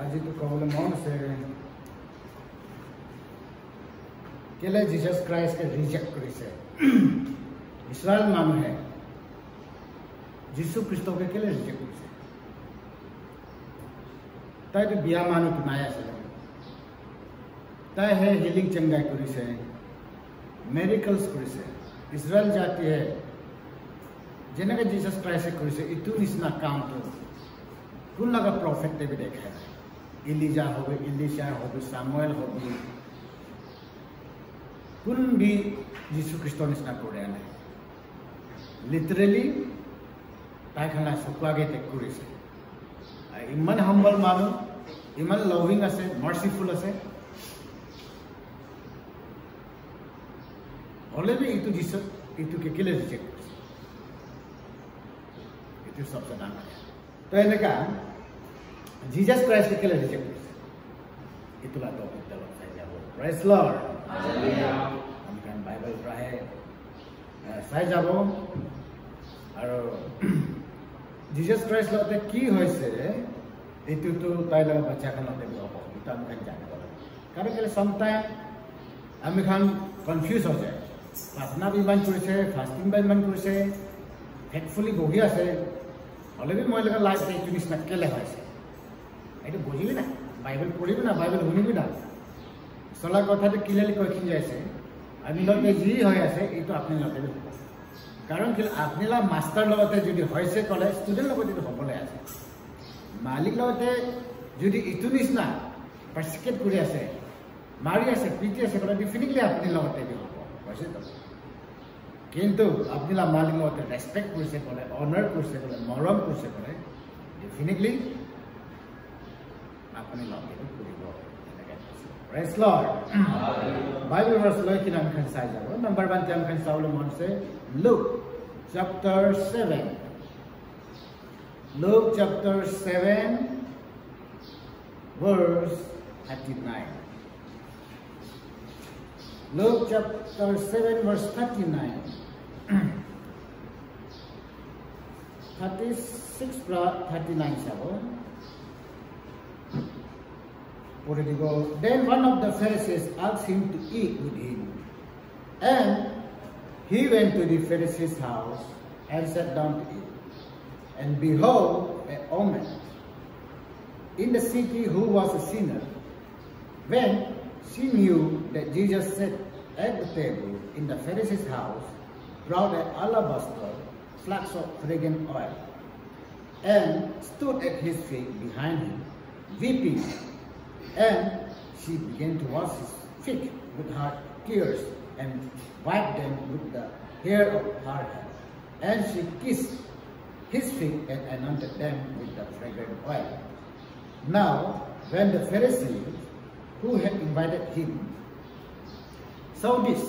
আজি তো কবলে মন আছে কেলে জিসাস ক্রাইস্ট কে রিজেক্ট করেছে ইসরায়েল মানুহে যিশু খ্রিস্টকে কেলে রিজেক্ট করেছে তাই তো বিয়া মানুষ নাই আছে তাই হে হিলিং চেঙ্গাই করেছে মেরিকলস করেছে ইসরায়েল জাতি হে যেনেকে জিসাস ক্রাইস্টে করেছে ইটু নিচিনা কামটো কোন লগা প্রফেটে বি দেখায় ইলিজা হবে ইলিশা হবে সামুয়েল হবে কোন বি যিশু খ্রিস্ট নিচিনা করে আনে লিটারেলি তাই খানা শুকুৱাগে টেক কৰিছে ইমান হাম্বল মানুহ ইমান লাভিং আছে মাৰ্চিফুল আছে অলৰেডি ইটু যিশু ইটুকে কেলে ৰিজেক্ট কৰিছে ইটু সবচেয়ে ডাঙৰ তো এনেকা জিসাস ক্ৰাইস্ট কেলে ৰিজেক্ট কৰিছে ইটু লা টপিক তলত চাই যাব প্ৰেজ লৰ্ড হালেলুয়া আমি কান বাইবেল পঢ়ে চাই যাব আৰু জিসাস ক্রাইস্ট লতে কি হৈছে এইটো তো তাই লগা বাচ্চা খান লতে হ'ব এটা আমি জানিব লাগে কাৰণ কেলে সামটাইম আমি খান কনফিউজ হৈ যায় প্ৰাৰ্থনা বিমান কৰিছে ফাস্টিং বিমান কৰিছে ফেকফুলি বহি আছে অলরেডি মই লগা লাইফ এইটো নিচিনা কেলে হৈছে এইটো বুঝিবি না বাইবেল পঢ়িবি না বাইবেল শুনিবি না চলা কথাটো ক্লিয়ারলি কৈ যাইছে আমি লগে যি হৈ আছে এইটো আপনি লগে হ'ব কাৰণ কি আপনিলা মাস্টার লগতে যদি হয়ছে কলে স্টুডেন্ট লগতে তো হ'বলে আছে মালিক লগতে যদি ইটু নিচিনা পার্সিকেট কৰি আছে মাৰি আছে পিটি আছে কলে ডেফিনেটলি আপনি লগতে হ'ব হয়ছে তো কিন্তু আপনিলা মালিক লগতে রেসপেক্ট কৰিছে কলে অনাৰ কৰিছে কলে মৰম কৰিছে কলে ডেফিনেটলি আপনি লগে কৰিব প্রেজ লর্ড বাইবেল ভার্স লৈ কিনা আমি চাই যাব নাম্বার 1 তে আমি চাবলৈ মন আছে Luke chapter 7 Luke chapter 7 verse 39 Luke chapter 7 verse 39 36 pra 39 sabo Then one of the Pharisees asked him to eat with him. And he went to the Pharisee's house and sat down to eat. And behold, a woman in the city who was a sinner, when she knew that Jesus sat at the table in the Pharisee's house, brought an alabaster flask of fragrant oil, and stood at his feet behind him, weeping. And she began to wash his feet with her tears and wiped them with the hair of her head. And she kissed his feet and anointed them with the fragrant oil. Now, when the Pharisees who had invited him saw this,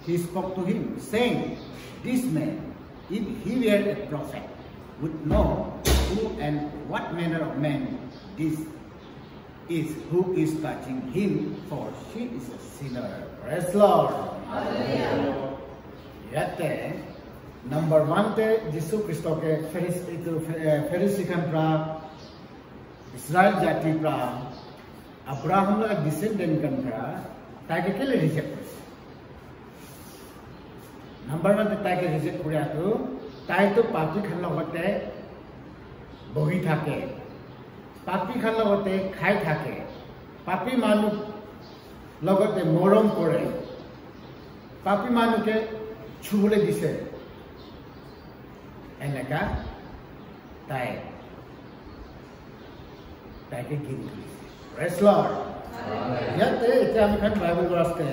he spoke to him, saying, "This man, if he were a prophet, would know who and what manner of man this is who is touching him, for she is a sinner." Praise Lord. Hallelujah. Yate number 1 te Jisu Kristo ke Pharisee kan pra Israel jati pra Abraham la descendant kan pra tage kele reject koriছে number 1 te tage reject kori ato tai to papi khan logote bohi thake পাপি খান লগতে খাই থাকে পাপি মানুহ লগতে মৰম কৰে পাপি মানুহকে ছুবলে দিছে এনেকা তাইকে গিন কৰিছে প্রেজ লর্ড ইয়াতে এটা আমি খান বাইবেল পড়তে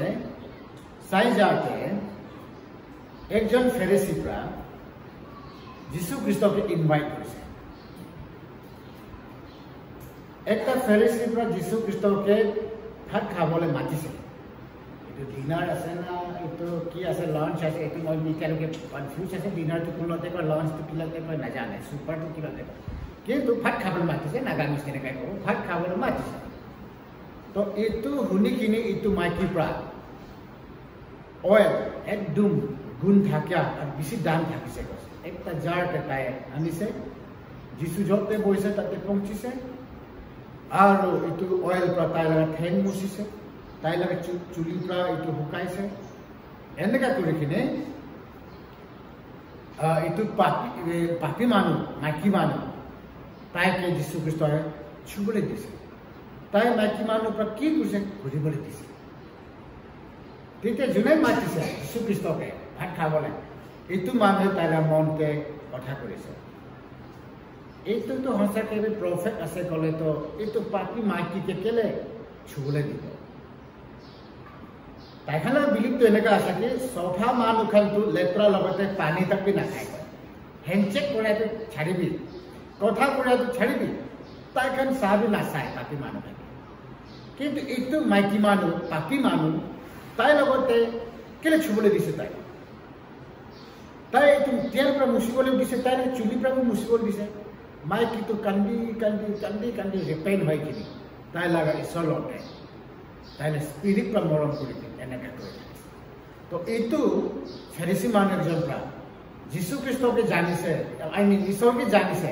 চাই যাতে একজন ফেরিসি প্রা যিশু খ্রিস্টকে ইনভাইট কৰিছে একটা ফেৰিসি পৰা যিশু খ্রিস্টকে ভাত খাবলৈ মাতিছে এটো ডিনার আছে না এটো কি আছে লাঞ্চ আছে এটো মই নিকালকে কনফিউজ আছে ডিনার তো কোনতে কয় লাঞ্চ তো কিলাতে কয় না জানে সুপার তো কিলাতে কিন্তু ভাত খাবলৈ মাতিছে নাগামিজ কেনে কাই কৰো ভাত খাবলৈ মাতিছে তো এটো হুনি কিনি এটো মাইকি পৰা অয়েল একদম গুণ থাকে আৰ বেশি দাম থাকিছে একটা জাৰ টাকায় আনিছে যিশু যতে বইছে তাতে পৌঁছিছে আৰু এইটো অইল পৰা তাই লগা ঠেং মুচিছে তাই লগা চুলিৰ পৰা এইটো শুকাইছে এনেকা কৰি কিনে এইটো পাপী মানুহ মাইকী মানুহ তাইকে যীশু খ্ৰীষ্টই চুবলৈ দিছে তাই মাইকী মানুহৰ পৰা কি কৰিছে ঘূৰিবলৈ দিছে তেতিয়া যোনে মাতিছে যীশু খ্ৰীষ্টকে ভাত খাবলৈ এইটো মানুহে তাইৰ মনতে কথা কৰিছে এইটোতো সঁচাকৈ প্ৰফেট আছে ক'লেতো এইটো পাপী মাইকীকে কেলে চুবলৈ দিব তাইখানৰ বিলিপটো এনেকুৱা আছে কি চফা মানুহখানটো লেতেৰা লগতে পানী তাপি নাখায় হেণ্ডচেক কৰাটো ছাড়িবি কথা কৰাটো ছাড়িবি তাইখান চাবি নাচায় পাপী মানুহখানে কিন্তু এইটো মাইকী মানুহ পাপী মানুহ তাই লগতে কেলে চুবলৈ দিছে তাই এইটো তেল পৰা মুচিবলৈ দিছে তাই চুলিৰ পৰা মুচিবলৈ দিছে মাইকীটো কান্দি কান্দি কান্দি কান্দি ৰেপেইন হৈ কিনি তাই লগা ঈশ্বৰ লওঁতে তাই স্পিৰিট পৰা মৰম কৰি এনেকৈ কৰি থাকিছে তো এইটো ফেৰিচি মানুহ এজন পৰা যীশু খ্ৰীষ্টকে জানিছে ঈশ্বৰকে জানিছে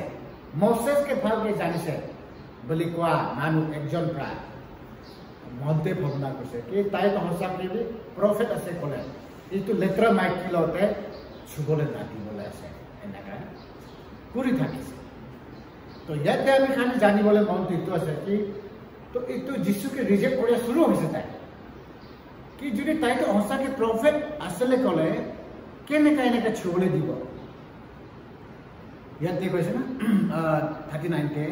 মছেছকে ভালকে জানিছে বুলি কোৱা মানুহ একজন পৰা মনতে ভাৱনা কৰিছে কি তাই সঁচাকৈ প্ৰফেট আছে ক'লে এইটো লেতেৰা মাইকী লওঁতে চুবলৈ নাদিবলৈ আছে এনেকৈ কৰি থাকিছে তো ইয়াতে আমি খালি জানিবলৈ মনটো এইটো আছে কি তো এইটো যীশুকে ৰিজেক্ট কৰা শুৰু হৈছে তাই কি যদি তাইতো সঁচাকৈ প্ৰফেট আছিলে ক'লে কেনেকৈ এনেকৈ চুবলৈ দিব ইয়াতে কৈছে না 39তে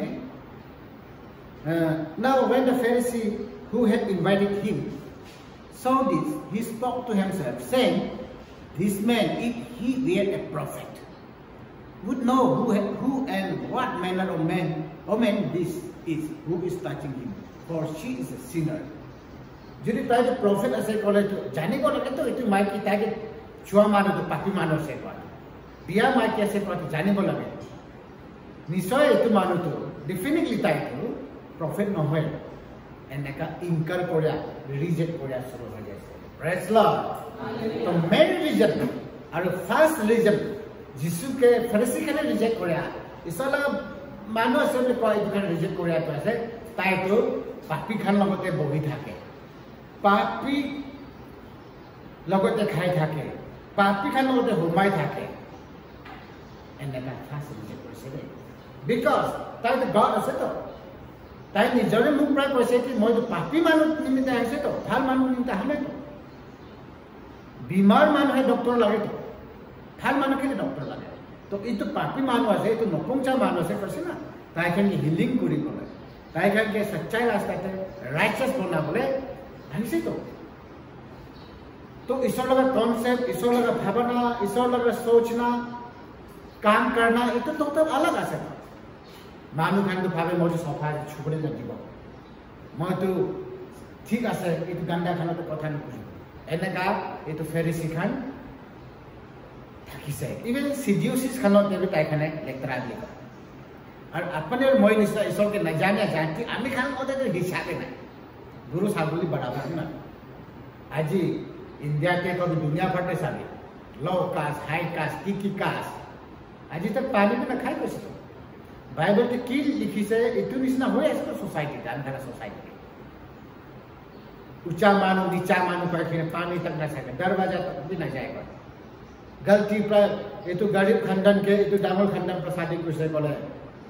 Now when the Pharisee who had invited him saw this, he spoke to himself, saying, This man, if he were a prophet, would know who and what manner of woman this is who is touching him, for she is a sinner. যদি তাই যে prophet আছে ক'লে জানিব লাগেতো এইটো মাইকী তাইকে চোৱা মানুহটো পাপী মানুহ আছে কোৱাটো বিয়া মাইকী আছে কোৱাটো জানিব লাগে নিশ্চয় এইটো মানুহটো ডেফিনেটলি তাইটো প্ৰফেট নহয় এনেকা ইনকাৰ কৰা ৰিজেক্ট কৰা শুৰু হৈ গৈছে প্ৰেজ লৰ্ড তো মেইন ৰিজন আৰু ফাৰ্ষ্ট ৰিজন যীশুকে ফৰিচীখনে ৰিজেক্ট কৰা ঈশ্বৰ মানুহ আছে বুলি কয় এইটো ৰিজেক্ট কৰাটো আছে তাইতো পাপীখান লগতে বহি থাকে পাপী লগতে খাই থাকে পাপীখান লগতে সোমাই থাকে এনেকা ফাৰ্ষ্ট ৰিজেক্ট কৰিছে দেই বিকজ তাইতো গড আছেতো তাই নিজৰে মুখ পৰা কৈছে কি মইতো পাপী মানুহ নিমিত্তে আহিছেতো ভাল মানুহ নিমিত্তে অহা নাইতো বিমাৰ মানুহে ডক্টৰ লাগেতো ভাল মানুহখিনি ডক্টৰ লাগে তো এইটো পাপী মানুহ আছে এইটো নপুংসা মানুহ আছে কৈছে না তাইখানকে হিলিং কৰিবলৈ তাইখানকে সচ্চাই ৰাস্তাতে ৰাইচাছ বনাবলৈ আহিছেতো तो ईश्वर लगा कॉन्सेप्ट ईश्वर लगा भावना ईश्वर लगा सोचना काम करना ये तो अलग आसे मानु खान तो भावे मैं सफा छुपड़े लगिब मैं तो ठीक आसे ये गंदा खाना तो कथा नुकुजो एनेका ये तो फेरिसी खान থাকিছে इवन सिडियोसिस खाना भी ताइखाने लेक्चर लिखा और अपने और मैं निश्चय ईश्वर के न जाने जानती आमी खान होते तो हिसाबे ना गुरु साबुली बराबर ना आज इंडिया के कभी दुनिया भर में साबी लो कास्ट हाई कास्ट की कास्ट आज तक पानी में न खाई कुछ बाइबल के की लिखी से इतु निस्ना हुए इसको सोसाइटी अंदर सोसाइटी ऊंचा मानो नीचा मानो पर पानी तक न सके दरवाजा तक भी न जाएगा गलती पर ये तो गरीब खंडन के ये तो डांगल खंडन पर शादी कुछ बोले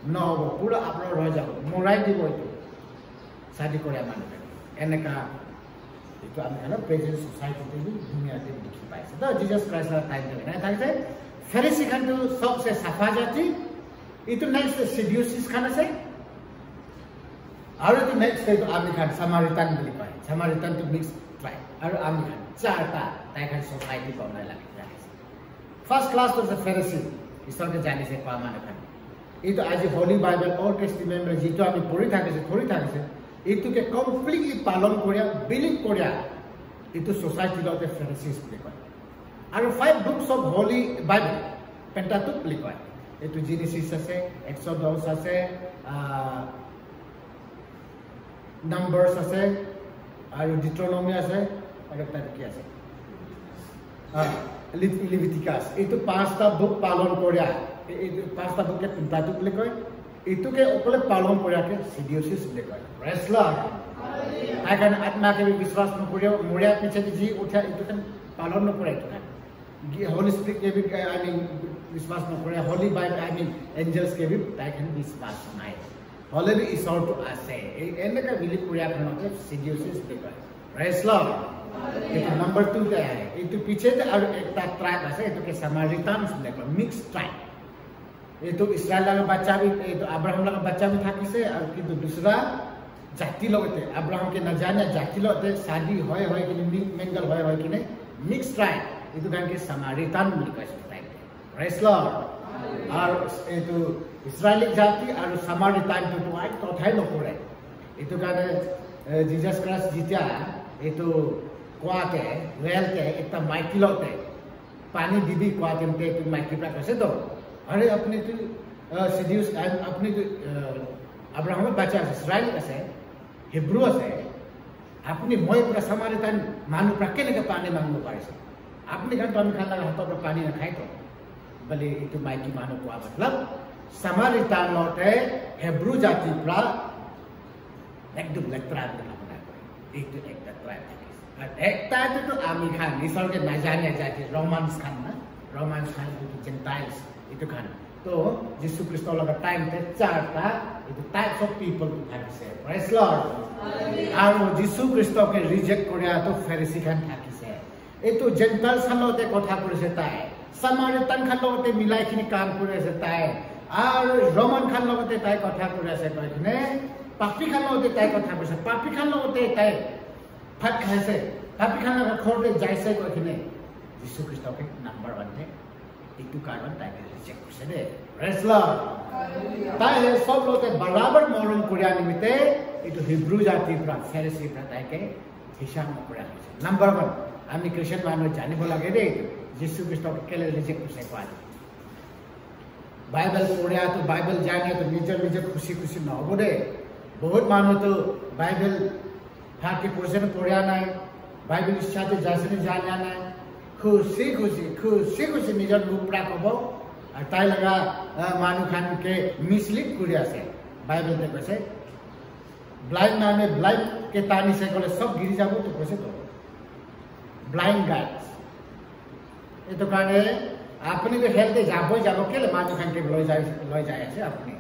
न हो पूरा आप लोग रह जाओ मोराई दी वो शादी को एने का तो आम प्रेजेंट सोसाइटी भी दुनिया देखी पाए तो जीसस क्राइस्ट टाइम था फेरिसी खान तो सबसे साफा जाति ये नेक्स्ट सिडियोसिस खान आसे और तो नेक्स्ट तो आमी खान सामारितान बोली पाए सामारितान तो मिक्स ट्राइब और आमी खान चारटा ताइखान सोसाइटी बनाए लगे फर्स्ट क्लास तो फेरिसी ईश्वर के जाने से पामान खान ये तो आज होली बाइबल और टेस्टिमेंट में जी आमी पढ़ी थी थोड़ी थी এইটোকে কমপ্লিটলি পালন কৰিয়া বিলিভ কৰিয়া এইটো সোসাইটি লতে ফেৰিসিস বুলি কয় আৰু 5 বুকস অফ হোলি বাইবেল পেন্টাটুক বুলি কয় এইটো জেনেসিস আছে এক্সোডাস আছে নাম্বাৰস আছে আৰু ডিউট্ৰনমি আছে আৰু এটা কি আছে লিভিটিকাস এইটো পাঁচটা বুক পালন কৰিয়া এই পাঁচটা বুককে পেন্টাটুক বুলি কয় इतुके ओकले पालन कराके सिडियोसिस বুলি কয় প্রেজ লর্ড তাইকান আত্মাকে বিশ্বাস নকৰে মৰিয়া পিছে যি উঠা ইতুকে পালন নকৰে होली स्पिरिट के भी आई मीन विश्वास नकरे holy Bible I mean angels के भी ताइकान विश्वास নাই হলে भी ईश्वर तो আছে এনেকা বিলিভ কৰি আপোনালোকে সিডিওসিস দেখে প্ৰেজ লৰ্ড এটা নাম্বাৰ 2 তে আহে এটো পিছে আৰু একটা ট্ৰাইব আছে এটোকে সামাৰিটানস বুলি কয় মিক্স ট্ৰাইব এটো ইসৰায়েল লগৰ বাচ্চা भी এটো আব্ৰাহাম লগৰ বাচ্চা भी থাকিছে আৰু কিন্তু দুসরা জাতি লগতে আব্রাহাম के न जाने जाति লগতে शादी হয় হয় कि मिंगल হয় कि नहीं mix tribe itu kan ke Samaritan বুলি কয় ট্রাইব প্রেজ লর্ড আর এটো ইসরায়েলি জাতি আর সামারিটান তো আই কথাই নকৰে এটো কারণে জিজাস ক্রাইস্ট জিতিয়া এটো কোয়াতে ওয়েলতে একটা মাইকিলতে পানি দিবি কোয়াতে এটো মাইকিটা কইছে তো আরে আপনি তো সিডিউস আপনি তো আব্রাহামের বাচ্চা আছে ইসরায়েল আছে হিব্রু আছে আপনি মই পুরা সামারিটান মানুহ প্রাকেলেকে পানি মাংব পাইছে আপনি kan kami kata hato berpani nak hai to bali itu maiki manu ko matlab Samaritan lote Hebrew jati pra ekdum lektra itu ekta tribe ekta itu ami khan misal ke najanya jati Romans khan na Romans khan itu Gentiles itu kan to Jesus Kristo loga time te charta itu types of people to have say praise Lord aru Jesus Kristo ke reject korea to Pharisee khan thakise eto Gentiles khalote kotha korise tai Samaritan khalote milai khini kaam korise tai aru Roman khalote tai kotha korise koine papi khalote tai kotha korise papi khalote tai phat khaise papi khalote khorde jaise koine Jesus Kristo ke number 1 the itu karon tai ke reject korise de praise Lord tai sob lote barabar morom korea nimite itu Hebrew jati pra Pharisee pra tai ke hisab korea number 1 আমি খ্রিস্টান মানুষ জানিব লাগে রে যীশু খ্রিস্টক কেলে reject করছে কোয়া বাইবেল পড়িয়া তো বাইবেল জানিয়া তো নিজের নিজে খুশি খুশি নহব রে বহুত মানুষ তো বাইবেল ফাঁকি পড়ছে পড়িয়া নাই বাইবেল সাথে যাইছে জানিয়া নাই খুশি খুশি খুশি খুশি নিজের মুখরা কব আর তাই লাগা মানুষ খানকে মিসলিড করে আছে বাইবেল কইছে ব্লাইন্ড মানে ব্লাইন্ড কে টানি সে গলে সব গিরি যাব তো কইছে তো blind guys eto kane apni ke health jabo kele manu khan ke loi jai ase apni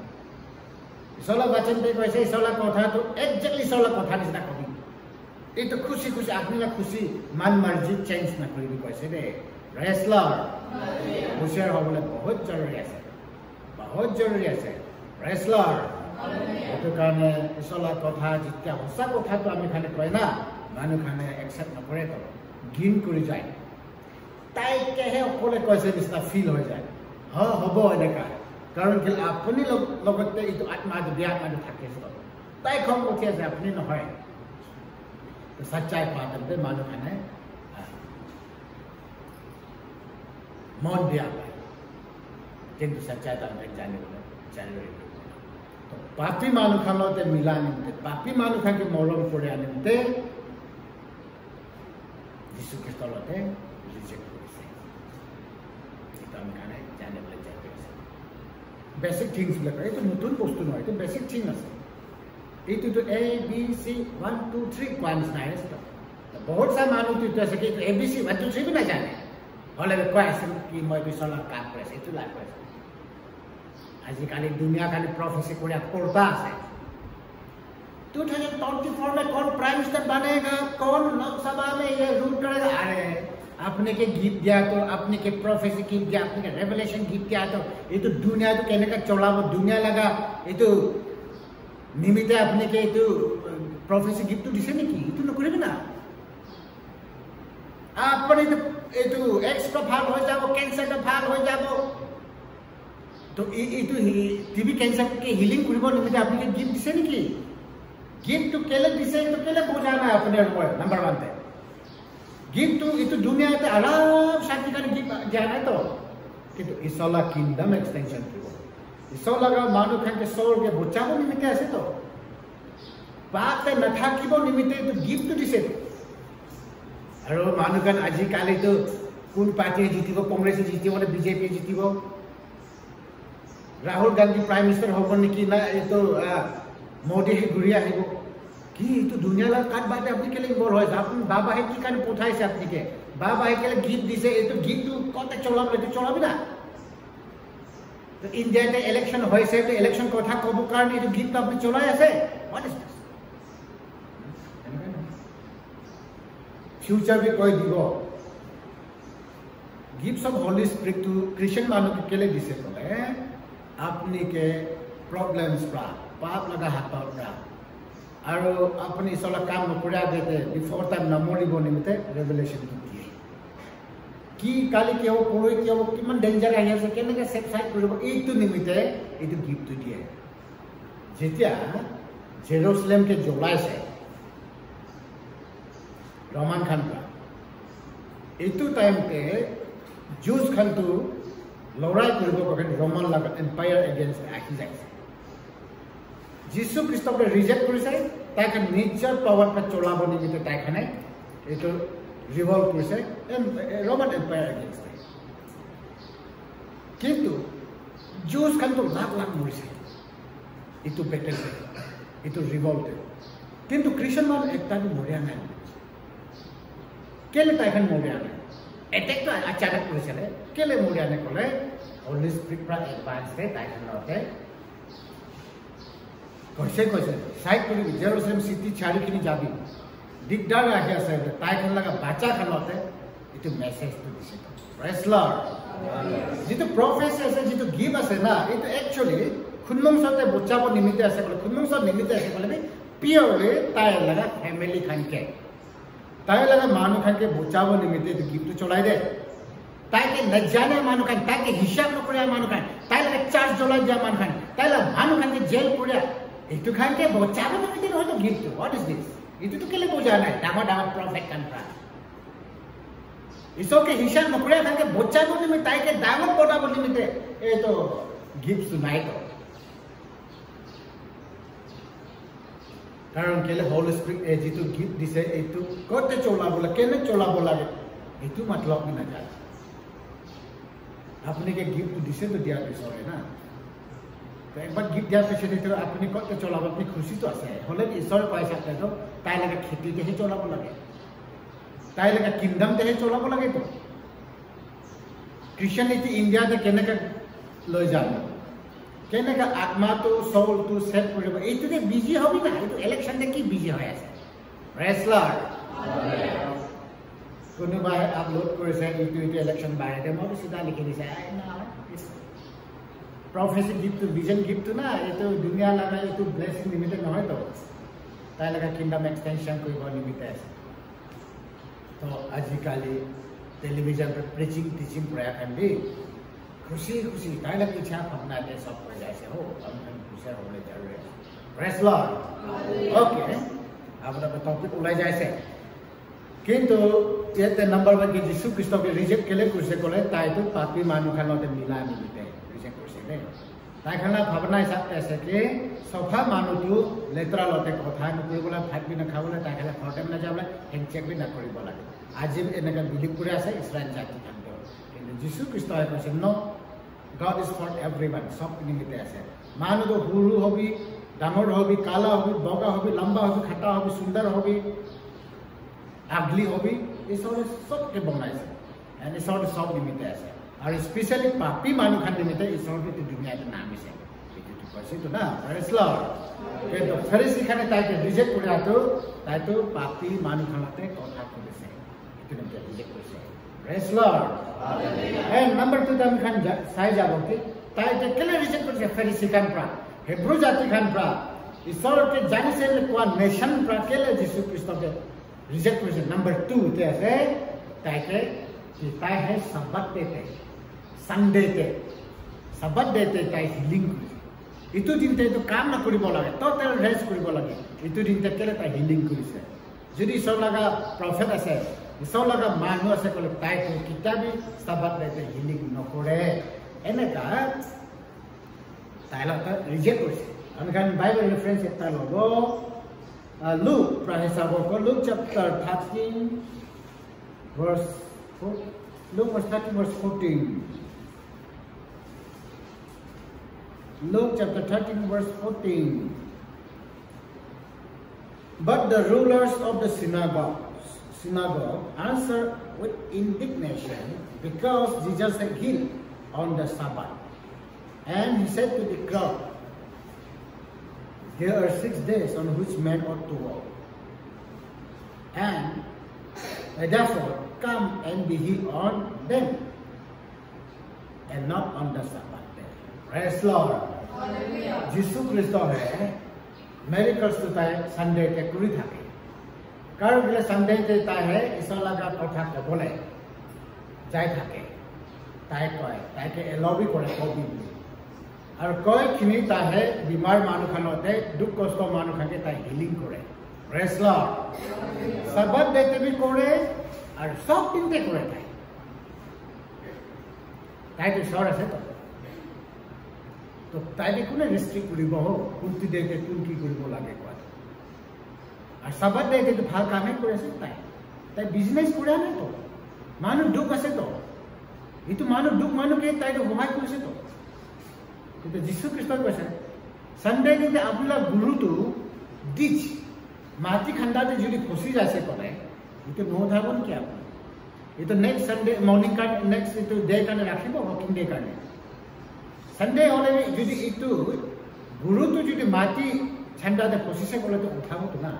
isola bachan te koise isola kotha to exactly isola kotha nisna kobi eto khushi khushi apni na khushi man marji change na koribi koise de praise Lord hushar hobole bahut jaruri ase praise Lord eto kane isola kotha jitya hosa kotha to ami khane koi na manu khane accept na kore to গিন কৰি যায় তাই কেহে অকলে কৈছে নিচিনা feel হৈ যায় হ'ব এনেকা কাৰণ কি আপুনি লগতে এইটো আত্মা বেয়া মানুহ থাকে তাই খং উঠি আছে আপুনি নহয় সচ্চাই পাতে মানুহ খানে মন বেয়া পায় কিন্তু সচ্চাই তাকে জানিবলৈ তো পাপী মানুহ খানতে মিলা নিমতে পাপী মানুহ খানকে মৰম কৰি আনিমতে Jesus Kristo lote reject korise eta ami kane jane bole jate ase basic things bole kare to notun bostu noy to basic thing ase etu to a b c 1 2 3 coins na ase to bahut sa manu to ase ki a b c 1 2 3 bhi na jane hole question ki moi bisola kaam kore etu la kore aji kali dunia kali prophecy kore korta ase 2024 में कौन prime minister बनेगा कौन लोकसभा में ये rule करेगा अरे अपने के गीत दिया तो अपने के प्रोफेसी गीत दिया अपने के रेवलेशन गीत दिया तो ये तो दुनिया तो कहने का चौड़ा वो दुनिया लगा ये तो निमित्त अपने के तो प्रोफेसी गीत तो दिसे नहीं की ये तो नौकरी में ना अपने तो ये तो एक्स का भाग हो जाओ कैंसर का भाग हो जाओ तो ये तो टीबी कैंसर के हीलिंग करिबो निमित्त अपने के गीत दिसे नहीं की गिफ्ट तो केले दिसे तो केले बोझाना है अपने ऊपर नंबर 1 पे गिफ्ट तो ये तो दुनिया ते आराम शांति का गिफ्ट जाना है तो किंतु इसोला किंगडम एक्सटेंशन किबो इसोला का मानु खान के सोल के बोचाबो निमित्त आसे तो बात न थाकिबो निमित्त तो गिफ्ट तो दिसे আৰু मानु खान আজি কালি তো কোন পার্টি জিতিব কংগ্রেস জিতিব না BJP জিতিব Rahul Gandhi Prime Minister hobo niki na eto Modi he ঘুরি আহিব কি এটো দুনিয়াৰ কাট বাতে আপনি কেলে ইনভলভ হয় আপনি বাবা হে কি কানে পঠাইছে আপনি কে বাবা হে কেলে গীত দিছে এটো গীতটো কত চলাবে এটো চলাবে না তো ইন্ডিয়াতে ইলেকশন হইছে তো ইলেকশন কথা কব কারণে এটো গীত আপনি চলাই আছে হোয়াট ইজ দিস ফিউচার বি কই দিব gifts of Holy Spirit to Christian manu ke kele dise kole apni ke problems pra paap laga hatar pra aro apni sola kaam nokura dete before time namori bonimite revelation diye ki kali ke ho koroi ke ho kiman danger ahi ase kene ke set side koribo eitu nimite eitu gift diye jetia Jerusalem ke jolaise Roman Khan pra eitu time pe Jews khan to lorai koribo koken Roman empire against Axis Jesus Christ ke reject korise tai kan nature power pa cholabo nimite tai khane eto revolt korise and Roman empire against kintu Jews khan to lakh morise eto battle eto revolt kintu Christian man ekta bi moria nai kele tai khan moria nai attack to acharak korisile kele moria nai kole Holy Spirit pra advance te tai khan lote কইছে side করি Jerusalem সিটি ছাড়ি কিনি যাবি দিগদার আগে আছে তাই খান লাগা বাচ্চা খানতে এটো মেসেজ তো দিছে প্রেজ লর্ড যেটো প্রফেসি আছে যেটো গিভ আছে না এটো অ্যাকচুয়ালি খুনমংসতে বচাব নিমিতে আছে বলে খুনমংস নিমিতে আছে বলে পিওরলি তাই লাগা ফ্যামিলি খানকে তাই লাগা মানু খানকে বচাব নিমিতে এটো গিফট চলাই দে তাইকে ন জানে মানু খান তাকে হিসাব নকরে মানু খান তাই লাগা চার্জ জ্বলাই দিয়া মানু খান তাই লাগা মানু খানকে জেল করিয়া itu kan ke bocah na kita hoy to gift what is this itu to kele boja nai dama prophet kan pra iso ke hisab nokre kan ke bocah ko nimi tai ke dama boda boli mite e to gift sunai to karon kele Holy Spirit e jitu gift dise itu kote chola bola kene chola bola itu matlab na jane apne ke gift dise to dia bisore na तो एक बार gift दिया पेशे तो अपनी को तो चला अपनी खुशी तो आसे होले ईश्वर पाए सकते तो ताई लगा खेती दे चला लगे ताई लगा किंगडम दे चला लगे तो क्रिश्चियनिटी इंडिया दे केने का लय जानो केने का आत्मा तो सोल तो सेट करिबो एतु दे बिजी होबी ना एतु इलेक्शन दे की बिजी होय আছে प्रेज लॉर्ड कोनो बाय अपलोड কৰিছে एतु इलेक्शन बाय दे মই সিধা লিখি দিছে না prophecy gift to vision gift to na eto dunia laga eto blessing nimite noy to tai laga kingdom extension koribo nimite ase to ajikali television pe preaching teaching prayer kan bi khushi tai laga ichha bhavna de sab koi jaise ho hum खुशी hole jarure praise lord okay abra topic ulai jaise kintu yete number 1 ke Jesus Christ ke reject kele kurse kole tai to papi manu khanote mila nimite তাই খানা ভাবনা হিসাবে আছে কি সফা মানুটো লেতরা লতে কথা নকৰিবলা ভাত B নাখাবলে তাই খালে ফটেম না যাবলে হেনচেক বি না কৰিব লাগে আজি এনেকা বিলিভ কৰি আছে ইসরায়েল জাতি খানটো কিন্তু যীশু খ্রিস্ট হয় কৈছে নো গড ইজ ফর এভরিওয়ান সব নিমিতে আছে মানুটো হুৰু হবি ডাঙৰ হবি কালা হবি বগা হবি লম্বা হবি খাটা হবি সুন্দৰ হবি আগলি হবি এই সবকে বনাইছে এনে সব নিমিতে আছে और स्पेशली पापी मानु खान निमित्त ईश्वर के दुनिया के नाम से itu to kasi to na praise lord ke to pharisee khane tai ke reject kora to tai to papi manu khanate kotha korise itu namte reject korise praise lord and number 2 tam khan sai jabo ke tai ke kele reject korise pharisee khan pra hebrew jati khan pra ईश्वर के जाने से कोन nation pra kele Jesus Christ ke reject korise number 2 te ase tai ke कि ताई है सबत देते Sunday ते सबत देते ताई हिलिंग इतु दिन ते तो काम ना करिब लागे तो ते रेस्ट करिब लागे इतु दिन ते केले ताई हिलिंग करिसे जदि सब लगा प्रॉफिट আছে सब लगा मानु আছে কলে তাই তো কিতাবি सबत देते हिलिंग নকৰে এনেকা তাই লতা ৰিজেক্ট কৰিছে আমি কান বাইবেল রেফারেন্স এটা লব লুক প্রাহিসাবক Luke chapter 13 verse Luke was 13 verse 14. Luke chapter 13, verse 14. But the rulers of the synagogue answered with indignation because Jesus had healed on the Sabbath. And he said to the crowd, there are 6 days on which men ought to work. And therefore, come and be healed on them, and not on the Sabbath day. Praise Lord. Hallelujah. Jesus Christ hai miracles to tai Sunday te kuri thake. Karon bile Sunday te tai hai isola ga kotha ko bole jai thake. Tai koi tai ke lobby kore ko bi. Ar koi khini tai hai bimar manu khanote duk kosto manu khake tai healing kore. Praise Lord. Sabbath day te bi kore ar sob din te kore tai. Tai to sure ase to. तो ताइले कुने restrict करिबो हो कुंती देके कुंकी करिबो लागे को আর সবার দেতে তো ভাল কামে করেছে তাই বিজনেস করে না তো মানুষ দুঃখ আছে তো কিন্তু মানুষ দুঃখ মানুষকে তাই তো সহায় করেছে তো কিন্তু যীশু খ্রিস্ট কইছে সানডে দিতে আপনার গুরু তো দিচ মাটি খান্দাতে যদি ফসি যাচ্ছে করে এটা নো ধাবন কি আপনি এটা নেক্সট সানডে মর্নিং কার নেক্সট এটা ডে কানে রাখিব ওয়াকিং ডে কানে সানডে হলে যদি একটু গুরু তো যদি মাটি ঠান্ডাতে ফসিছে বলে তো উঠাবো তো না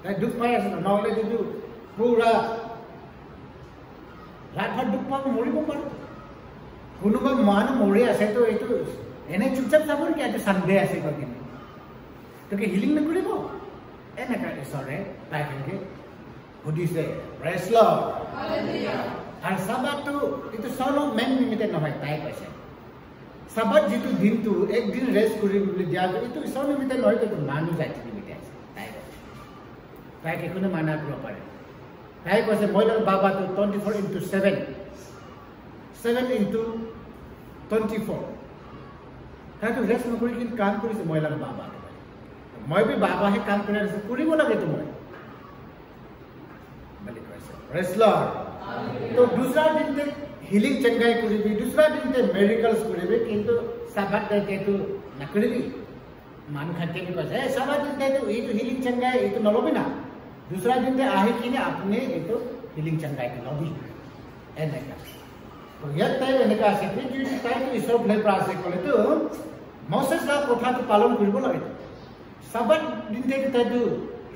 তাই দুঃখ পাই আছে না নহলে যদি পুরা রাতভর দুঃখ পাব মরিব পাৰো কোনোবা মানুহ মৰি আছে তো এইটো এনে চুপচাপ চাব কি আজি সানডে আছে কদিন তোকে হিলিং নকৰিব এনেকা ঈশ্বৰে তাইকে সুধিছে প্ৰেজ লৰ্ড হালেলুয়া আৰু সাবাতটো এইটো সলো মেন নিমিতে নহয় তাই কৈছে সাবাত যেটো দিনটো একদিন ৰেষ্ট কৰি বুলি দিয়া এইটো সলো নিমিতে নহয় তো মানুহ জাতি নিমিতে আছে তাই কে কোনো মানা কৰিব পাৰে তাই কৈছে মই বাবা তো 24/7 7/24 তাই তো ৰেষ্ট নকৰি কি কাম কৰিছে মহিলাৰ বাবা মই বি বাবাহে কাম কৰি আছে কৰিব লাগে তো মই বলি কৈছে প্ৰেজ লৰ্ড তো দুসৰা দিনতে হিলিং চঙ্গাই কৰিবি দুসৰা দিনতে মেডিকেলস কৰিবি কিন্তু সাবাত দিনতে তো নকৰিবি মানুহ খাতে কি কৈছে এ সাবাত দিনতে তো এইটো হিলিং চঙ্গাই এইটো নলবি না দুসরা দিনতে আহি কিনে আপনি এইটো হিলিং চঙ্গাই লবি এনেকা তো ইয়াতে এনেকা আছে কি যদি তাই তো ঈশ্বৰ ভলে প্ৰাৰ্থনা কৰে তো মছেছৰ কথাটো পালন কৰিব লাগে সাবাত দিনতে তাই তো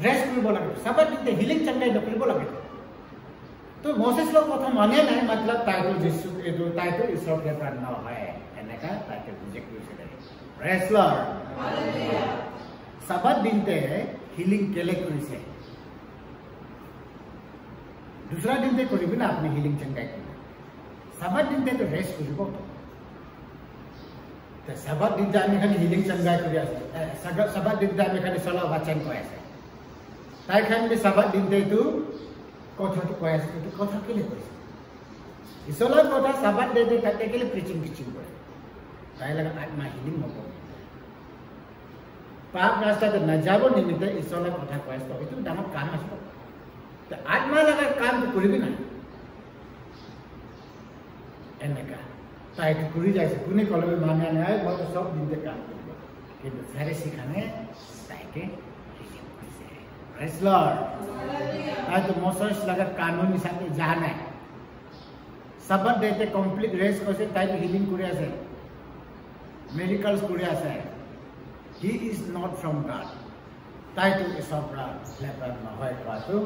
ৰেষ্ট কৰিব লাগে সাবাত দিনতে হিলিং চঙ্গাই নকৰিব লাগে तो मोसेस लोग কথা মানে নাই मतलब তাইটো যিশু এটো তাইটো ঈশ্বৰ ভলে প্ৰাৰ্থনা হয় এনেকা তাইটো বুজি কৰিছে প্ৰেজ লৰ্ড হালেলুয়া সাবাত দিনতে হিলিং কেলে কৰিছে दूसरा दिन ते करिबि ना अपनी हिलिंग चंगाई करिबि साबात दिन ते तो रेस्ट करिबो तो साबात दिन ते आमी खाली हिलिंग चंगाई करि आछे साबात दिन ते आमी खाली सला वाचन कय आछे ताई खान बे साबात दिन ते तो কথা তো কয় আছে তো কথা কেলে কইছে ইসলার কথা সাবাত দে তাতে কেলে প্রিচিং করে তাই লাগা আত্মা হিলিং হব পাপ রাস্তাতে না যাব নিমিত্তে ইসলার কথা কয় তো এটা ডাঙৰ কাম আছে तो आत्मा लगा काम तो करिबि ना এনেকা তাই তো করি যাইছে কোনে কলবে মানে নাই মই তো সব দিনতে কাম করব কিন্তু সারে শিখানে তাইকে হিলিং কইছে প্রেজ লর্ড হালেলুয়া তাই তো মোসেস লাগা কানুন হিসাবে জানে সাবাত দেতে কমপ্লিট রেস্ট কইছে তাই তো হিলিং করে আছে মেডিকেলস করে আছে he is not from god তাই তো এসবরা লেপার না হয় পাতো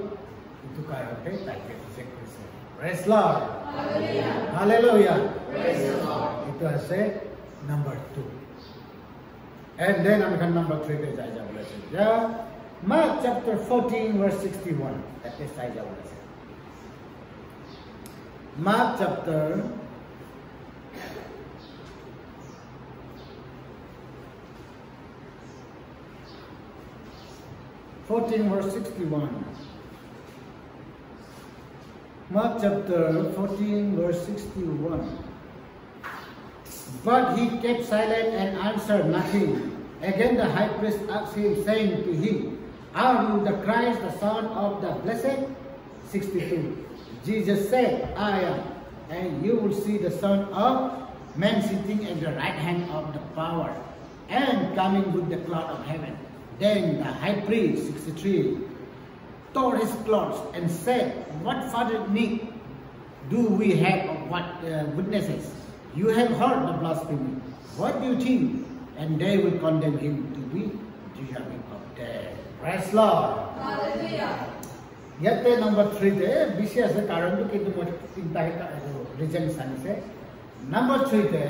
itu kayote taike check korise praise lord hallelujah hallelujah praise the lord itu ase number 2 and then I'm going number 3 pe jai ja bolase ja Mark chapter 14 verse 61 that is jai ja bolase Mark chapter 14 verse 61 Mark chapter 14 verse 61 But he kept silent and answered nothing. Again the high priest asked him, saying to him, Are you the Christ, the Son of the Blessed? 62 Jesus said, I am, and you will see the Son of Man sitting at the right hand of the power and coming with the cloud of heaven. Then the high priest, 63, tore his clothes and said, "What further need do we have of what witnesses? You have heard the blasphemy. What do you think?" And they will condemn him to be deserving of death. Praise Lord. Hallelujah. Yet number 3 de BCS karon to kintu mo tinta reason sanise. Number 3 de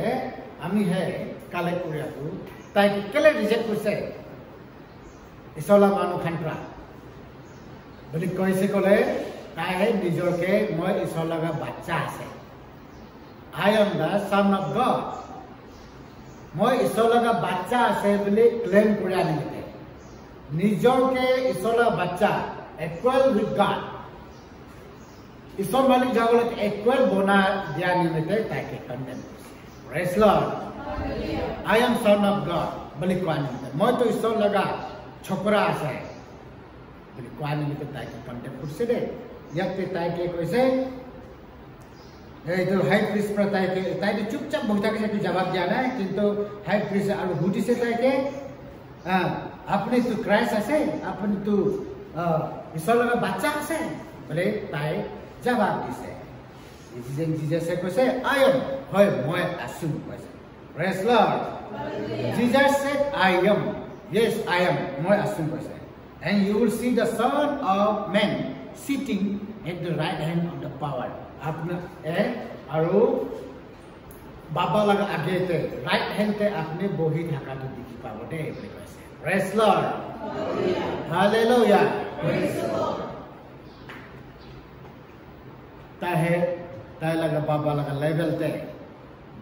ami hai collect kori aku. Tai kele reject korse. Isola manu khantra. Boli koise kole tai hai nijorke moi isola ga bachcha ase. I am the son of God. Moi isola ga bachcha ase boli claim kori anite. Nijorke isola bachcha equal with God. Isor malik jagolat equal bona dia nimete taike condemn. Praise Lord. I am son of God. Bali kwani. Moi to isor laga chokra ase. Bali kwani nimete taike condemn kurse de. Yakte taike koise तो high priest पर ताई चुपचाप बहुत के जवाब दिया ना किंतु high priest और हुटी से ताई अपने तो क्राइस्ट आसे अपने तो ईश्वर लगा बच्चा आसे बोले ताई जवाब दिसे जीसस से कैसे आई एम होय मैं assume कैसे praise Lord Jesus said I am yes I am मैं assume कैसे and you will see the son of man sitting at the right hand of the power आपने आरो बाबा लगा आगे ते राइट हैंड ते आपने बोही ढाका तो दिखी पावो दे कैसे praise lord hallelujah praise lord ताहे लगा बाबा लगा लेवल ते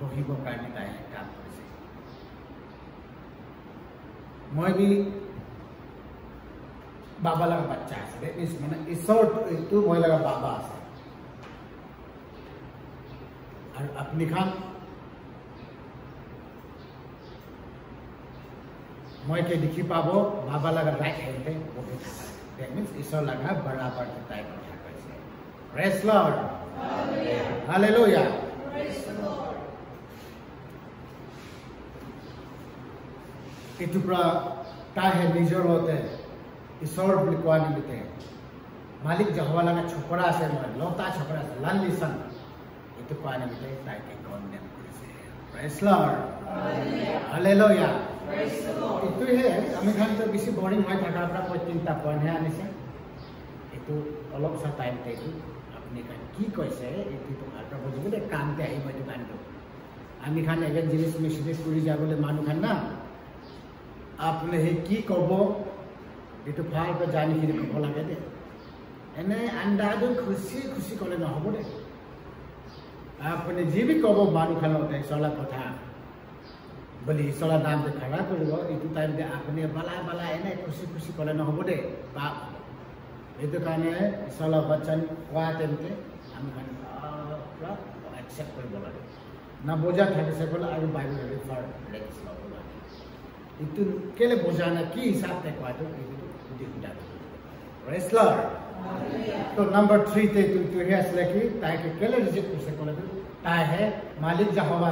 बोही को करने का है काम कैसे मैं भी बाबा लगा बच्चा है इस माने ईश्वर तू मैं लगा बाबा है अपनी खान मैं के दिखी पाबो बाबा लगा राइट हैंड पे वो भी दैट मींस ईश्वर लगा बराबर टाइप का कैसे praise lord hallelujah praise lord इतुप्रा ताहे निजर होते ईश्वर बिलकुल निते मालिक जहवा लगा छोकरा से लौता छोकरा से लाली सन itu kuana kita taike condemn kurse praise Lord hallelujah praise the Lord itu he ami khan to bisi boring hoy thaka apna koi tinta point hai anise itu olop sa time te itu apni kan ki koise itu to apna bojibole kaam te ai moi dukan to ami khan evangelist missionary kuri jabole manu khan na apne he ki kobo itu phal ko jani ki ko lage de ene andado khushi khushi kole na hobo de आपने जी भी कबो मानु खाना होता है सोला कथा बोली सोला दाम दे खड़ा करो इतु टाइम दे आपने बला बला है ना खुशी खुशी करे न होबो दे बाप इतु काने सोला वचन वातेंते हम खाने प्रा एक्सेप्ट कर बोला ना बोझा थाके से बोला आगे बाइबल रेफर लेक्स बोला इतु केले बोझा ना की हिसाब ते क्वाटो इतु दिखदा प्रेज लॉर्ड तो नंबर 3 ते तू है असले की ताकि केले रिजेक्ट कर सको लगे ताय है मालिक जहवा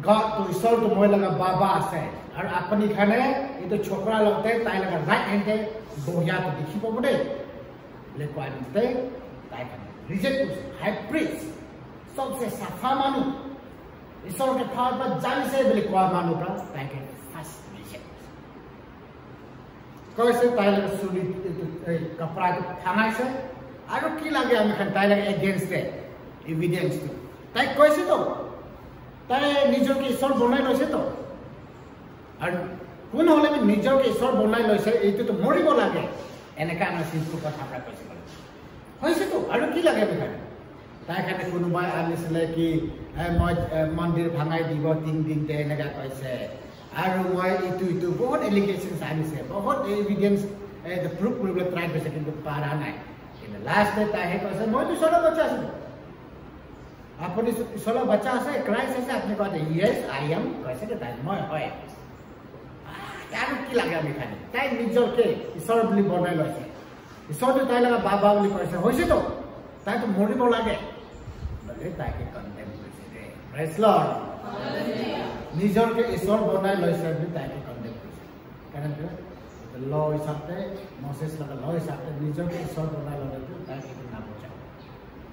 गॉड तो ईश्वर तो मोय लगा बाबा से और अपनी खाने ये तो छोकरा लगते ताय लगा राइट हैंड है बोया तो दिखी पबडे ले क्वालिटी ताय खाने रिजेक्ट कर हाई प्रीस्ट सबसे सफा मानु ईश्वर के पावर पर जान से बोले क्वा मानु का ताय के फर्स्ट रिजेक्ट कैसे ताय लगा सुनी कपड़ा को थाना से आरो की लागे हम खान ताय लगा अगेंस्ट है एविडेंस तो ताय कैसे तो ताय निजो के ईश्वर बनाई लइसे तो और कोन होले में निजो के ईश्वर बनाई लइसे एतो तो मरिबो लागे एनेका ना सिंपल कथा प्रा कैसे बोले होइसे तो आरो की लागे हम खान ताय खाने कोनबा आनिसले कि मंदिर भांगाई दिबो 3 दिन ते एनेका कैसे आरो মই इतु बहुत एलिगेशंस आनिसे बहुत एविडेंस द प्रूफ करबले ट्राई करसे किंतु पारा নাই इन लास्ट डे ताहे कैसे মই तो सोलो बच्चा আছে আপনি সোলো बच्चा আছে क्राइस्ट আছে আপনি कहते यस आई एम कैसे के ताई মই হয় यार की লাগে আমি খালি তাই নিজকে ঈশ্বর বলি বনাই লইছে ঈশ্বর তো তাই লাগা বাবা বলি কইছে হইছে তো তাই তো মরিব লাগে বলে তাকে কন্টেম্প কইছে প্রেজ লর্ড হালেলুয়া নিজৰকে ঈশ্বৰ বনাই লৈছে বুলি তাইকে কণ্ডেম কৰিছে কাৰণ ল হিচাপে মছেছ লগা ল হিচাপে নিজৰকে ঈশ্বৰ বনাই ল'লেতো তাইক এইটো নাবুজায়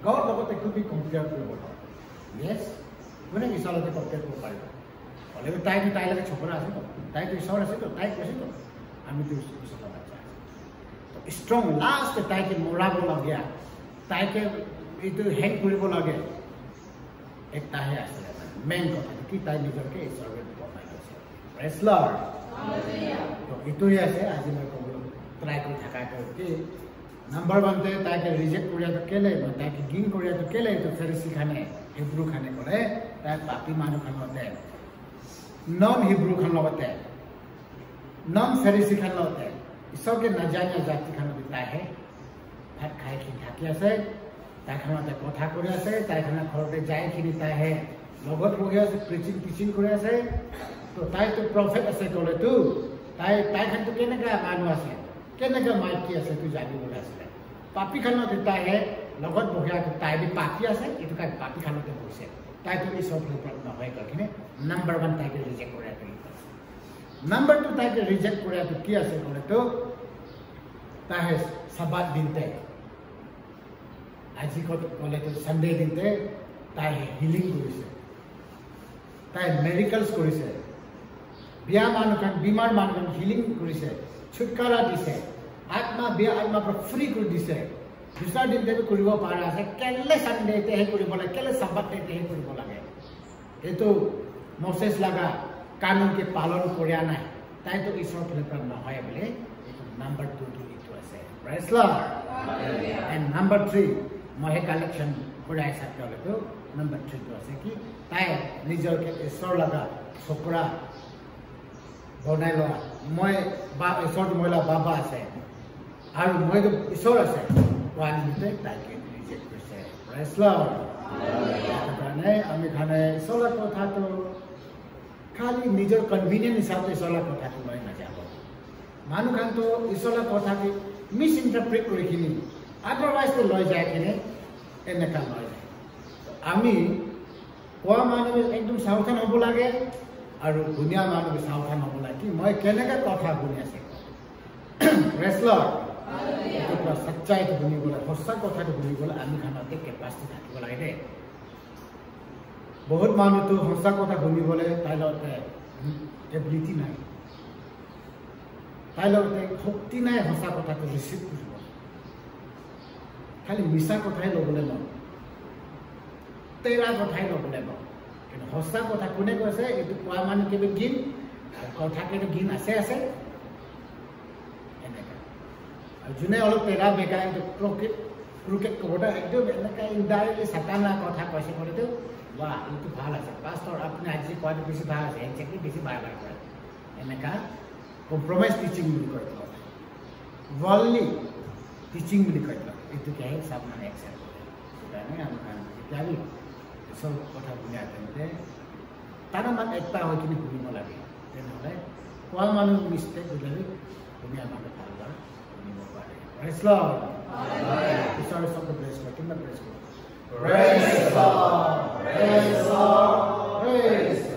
গাঁৱৰ লগত একো বি কম্পেয়াৰ কৰিব নোৱাৰে য়েছ কোনে ঈশ্বৰৰ লগত কম্পেয়াৰ কৰিব পাৰিব হ'লেও তাইতো তাইৰ লগত চকৰা আছে তাইতো ঈশ্বৰ আছে তাই কৈছে আমিতো ঈশ্বৰৰ বাচ্চা আছে ষ্ট্ৰং লাষ্ট তাইকে মৰাবলগীয়া তাইকে এইটো হেক কৰিবলগীয়া একটাহে আছিলে মেইন কথাটো কি তাই নিজকে ঈশ্বৰে বনাই লৈছে প্ৰেজ লৰ্ড তো এইটোৱে আছে আজি মই ক'বলৈ ট্ৰাই কৰি থাকাকৈ কি নাম্বাৰ ওৱানতে তাইকে ৰিজেক্ট কৰিয়াটো কেলে মই তাইকে গিন কৰিয়াটো কেলে এইটো ফেৰিচিখানে হিব্ৰুখানে কৰে তাই পাপী মানুহখান লগতে নন হিব্ৰুখান লগতে নন ফেৰিচিখান লগতে ঈশ্বৰকে নাজানে জাতিখানত তাইহে ভাত খাইখিনি থাকি আছে তাইখানতে কথা কৰি আছে তাইখানা ঘৰতে যাইখিনি তাইহে লগত বহি আছে প্ৰিচিং টিচিং কৰি আছে তো তাইতো প্ৰফেট আছে ক'লেতো তাইখানটো কেনেকুৱা মানুহ আছে কেনেকুৱা মাইকী আছে তুই জানিবলৈ আছিলে পাপীখানতে তাইহে লগত বহি আছে তাই বি পাপী আছে এইটো কাৰণে পাপীখানতে বহিছে তাইতো ঈশ্বৰ নহয় কাৰণে নাম্বাৰ ওৱান তাইকে ৰিজেক্ট কৰাটো নাম্বাৰ টু তাইকে ৰিজেক্ট কৰাটো কি আছে ক'লেতো তাইহে চাবাত দিনতে আজি ক'লেতো ছানডে দিনতে তাই হিলিং কৰিছে তাই মেৰিকলছ কৰিছে বিয়া মানুহখন বিমাৰ মানুহখন হিলিং কৰিছে ছুটকাৰা দিছে আত্মা বিয়া আত্মাৰ পৰা ফ্ৰী কৰি দিছে দুসৰা দিনতে কৰিব পৰা আছে কেলে ছানডেতেহে কৰিব লাগে কেলে চাবাতেহে কৰিব লাগে এইটো মছেছ লগা কানুনকে পালন কৰা নাই তাইতো ঈশ্বৰৰ ফালৰ পৰা নহয় বুলি এইটো নাম্বাৰ 2 টো এইটো আছে প্ৰেজ লৰ্ড এণ্ড নাম্বাৰ 3 মই কালেকশ্যন কৰি হিচাপে হ'লেতো নাম্বাৰ 3 টো আছে কি তাই নিজৰকে ঈশ্বৰ লগা চকৰা বনাই লোৱা মই ঈশ্বৰটো মহিলা বাবা আছে আৰু মইতো ঈশ্বৰ আছে কোৱানিতে তাইকে ৰিজেক্ট কৰিছে প্ৰেজ লৰ্ড কাৰণে আমি খানে ঈশ্বৰৰ কথাটো খালি নিজৰ কনভিনিয়েন্ট হিচাপে ঈশ্বৰৰ কথাটো লৈ নাযাব মানুহখানটো ঈশ্বৰৰ কথাকে মিছ ইণ্টাৰপ্ৰেট কৰি কিনি আদাৰৱাইজটো লৈ যায় কিনে এনেকুৱা লৈ যায় আমি কোৱা মানুহ একদম সাৱধান হ'ব লাগে আৰু ধুনীয়া মানুহ সাৱধান হ'ব লাগে কি মই কেনেকৈ কথা শুনি আছে প্ৰেজ লৰ্ড এইটো সচ্চাইটো শুনিবলৈ সঁচা কথাটো শুনিবলৈ আমি খানতে কেপাচিটি থাকিব লাগে দেই বহুত মানুহটো সঁচা কথা শুনিবলৈ তাইৰ লগতে এবিলিটি নাই তাইৰ লগতে শক্তি নাই সঁচা কথাটো ৰিচিভ কৰিব খালি মিছা কথাই ল'বলৈ লওঁ তেৰা কথাই ল'বলৈ লওঁ কিন্তু সঁচা কথা কোনে কৈছে এইটো কোৱা মানুহ কেৱল গীন কথা কেৱল গীন আছে এনেকুৱা আৰু যোনে অলপ তেৰা বেগা এইটো ক্ৰুকেট ক'বটা একদম এনেকুৱা ইনডাইৰেক্টলি চাতানা কথা কৈছে ক'লেতো বাহ এইটো ভাল আছে পাষ্টৰ আপুনি আজি কোৱাটো বেছি ভাল আছে একজেক্টলি বেছি ভাল কৰে এনেকুৱা কম্প্ৰমাইজ টিচিং বুলি কয় ৱৰ্ল্ডলি টিচিং বুলি কয় এইটোকে চব মানে একচেপ্ট কৰে সেইকাৰণে আমাৰ ইত্যাদি চব কথা শুনিয়া তেন্তে তাৰ মান একটা হৈ কিনে শুনিব লাগে তেনেহ'লে কোৱা মানুহ মিষ্টেক হ'লে শুনিয়া মানুহ ভালদৰে শুনিব পাৰে প্ৰেজ লৰ্ড ঈশ্বৰৰ শব্দ প্ৰেজ কৰে কিমান প্ৰেজ কৰে Praise the Lord, praise the Lord, praise